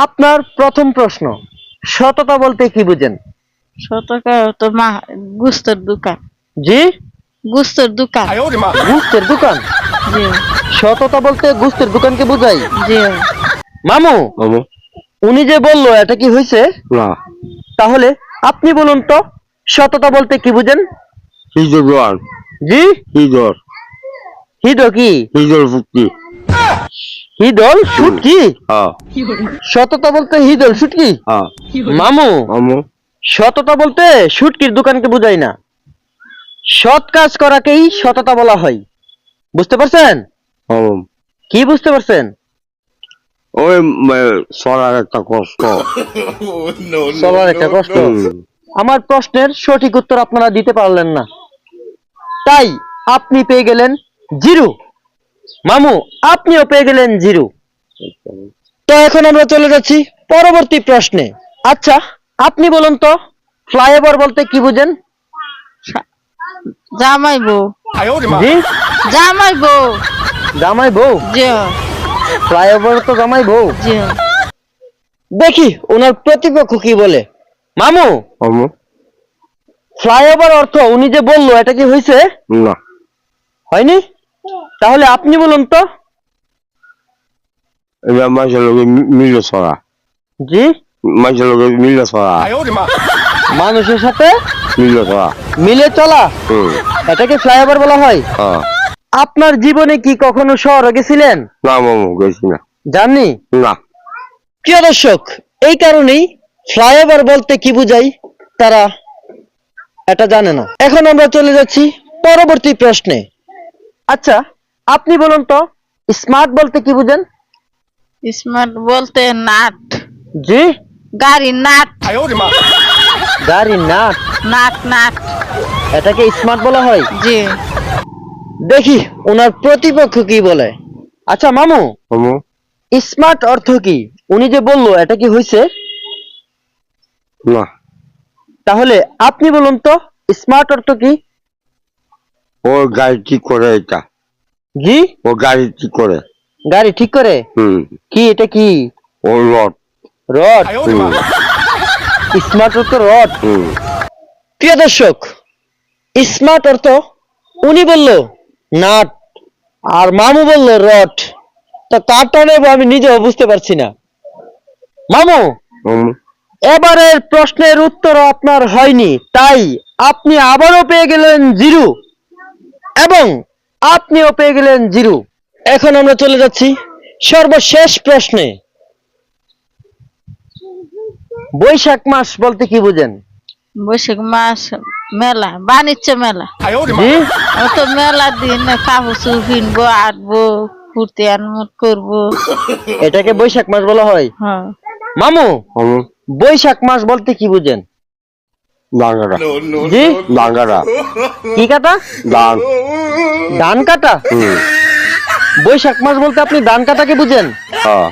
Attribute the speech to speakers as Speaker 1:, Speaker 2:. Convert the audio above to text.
Speaker 1: আপনার প্রথম প্রশ্ন, সততা বলতে কি বুঝেন?
Speaker 2: শতকা তো গুস্তের দোকান।
Speaker 1: জি,
Speaker 2: গুস্তের দোকান।
Speaker 1: গুস্তের দোকান।
Speaker 2: জি
Speaker 1: সততা বলতে গুস্তের দোকানকে বোঝাই।
Speaker 2: জি।
Speaker 1: মামু,
Speaker 3: মামু
Speaker 1: উনি যে বললো এটা কি হয়েছে?
Speaker 3: না
Speaker 1: তাহলে আপনি বলুন তো, সততা বলতে কি বুঝেন?
Speaker 3: হিজর দোয়ান
Speaker 1: জি,
Speaker 3: হিজর
Speaker 1: হিদ কি?
Speaker 3: হিজর ফুটকি
Speaker 1: হিদল শুটকি?
Speaker 3: হ্যাঁ
Speaker 1: সততা বলতে হিদল শুটকি?
Speaker 3: হ্যাঁ
Speaker 1: মামু,
Speaker 3: মামু
Speaker 1: সততা বলতে শুটকির দোকানকে বোঝায় না, সৎ কাজ করাকেই সততা বলা হয়। বুঝতে পারছেন?
Speaker 3: মামু
Speaker 1: কি বুঝতে পারছেন?
Speaker 3: ওই চলার একটা কষ্ট
Speaker 1: চলার একটা কষ্ট।
Speaker 3: হুম।
Speaker 1: আমার প্রশ্নের সঠিক উত্তর আপনারা দিতে পারলেন না, তাই আপনি পেয়ে গেলেন 0। মামু, আপনিও পেয়ে গেলেন 0। তো এখন আমরা চলে যাচ্ছি পরবর্তী প্রশ্নে। আচ্ছা, আপনি বলুন তো, ফ্লাইওভার বলতে কি বুঝেন?
Speaker 2: জামাই বউ।
Speaker 1: জি,
Speaker 2: জামাই বউ।
Speaker 1: জামাই বউ।
Speaker 2: জি
Speaker 1: ফ্লাইওভার তো জামাই বউ।
Speaker 2: জি।
Speaker 1: দেখি ওনার প্রতিপক্ষ কি বলে। মামু,
Speaker 3: মামু
Speaker 1: ফ্লাইওভার অর্থ উনি যে বললো এটা কি হয়েছে?
Speaker 3: না
Speaker 1: হয়নি? তাহলে আপনি বলুন তো।
Speaker 3: এবার মাঝে লোকে মিলে চলা
Speaker 1: জি,
Speaker 3: মাঝে লোকে মিলে চলা
Speaker 1: মানুষের সাথে
Speaker 3: মিলে চলা
Speaker 1: মিলে চলা,
Speaker 3: হুম
Speaker 1: এটাকে ফ্লাইওভার বলা হয়।
Speaker 3: হ্যাঁ
Speaker 1: আপনার জীবনে কি কখনো শহরে গেছিলেন?
Speaker 3: না মামু গেছি না
Speaker 1: জাননি?
Speaker 3: না
Speaker 1: প্রিয় দর্শক, এই কারণেই ফ্লাইওভার বলতে কি বুঝাই তারা এটা জানে না। এখন আমরা চলে যাচ্ছি পরবর্তী প্রশ্নে। আচ্ছা, আপনি বলুন তো, স্মার্ট বলতে কি বুঝেন?
Speaker 2: স্মার্ট বলতে নাট।
Speaker 1: জি,
Speaker 2: গাড়ি নাট।
Speaker 1: গাড়ি নাট,
Speaker 2: নাট নাট।
Speaker 1: এটাকে স্মার্ট বলা হয়।
Speaker 2: জি।
Speaker 1: দেখি ওনার প্রতিপক্ষ কি বলে। আচ্ছা মামু,
Speaker 3: মামু
Speaker 1: স্মার্ট অর্থ কি? উনি যে বললো এটা কি হয়েছে?
Speaker 3: না
Speaker 1: তাহলে আপনি বলুন তো, স্মার্ট অর্থ কি?
Speaker 3: ও গাড়ি ঠিক করে এটা
Speaker 1: জি,
Speaker 3: ও গাড়ি ঠিক করে
Speaker 1: গাড়ি ঠিক করে।
Speaker 3: হুম
Speaker 1: কি এটা কি?
Speaker 3: ও লট
Speaker 1: রড।
Speaker 3: হুম
Speaker 1: স্মার্ট অর্থ রড।
Speaker 3: হুম
Speaker 1: প্রিয় দর্শক, স্মার্ট অর্থ উনি বলল নাট, আর মামু বলল রড। তা কারটা নেব আমি নিজেও বুঝতে পারছি না। মামু,
Speaker 3: মামু
Speaker 1: এবারের প্রশ্নের উত্তর আপনার হয়নি, তাই আপনি আবারও পেয়ে গেলেন 0 এবং আপনিও পেয়ে গেলেন 0। এখন আমরা চলে যাচ্ছি সর্বশেষ প্রশ্নে। বৈশাখ মাস বলতে কি বুঝেন?
Speaker 2: বৈশাখ মাস মেলা, বাণিজ্য মেলা।
Speaker 1: জি,
Speaker 2: অত মেলা দিন কাপড় কিনবো, আটবো, ফুর্তি আনমত করবো।
Speaker 1: এটাকে বৈশাখ মাস বলা হয়।
Speaker 2: হ্যাঁ।
Speaker 1: মামু,
Speaker 3: মামু
Speaker 1: বৈশাখ মাস বলতে কি বুঝেন?
Speaker 3: ডাঙ্গারা
Speaker 1: জি,
Speaker 3: ডাঙ্গারা
Speaker 1: কি কাটা?
Speaker 3: ডান
Speaker 1: ধান কাটা।
Speaker 3: হুম
Speaker 1: বৈশাখ মাস বলতে আপনি ধান কাটাকে বুঝেন?
Speaker 3: হ্যাঁ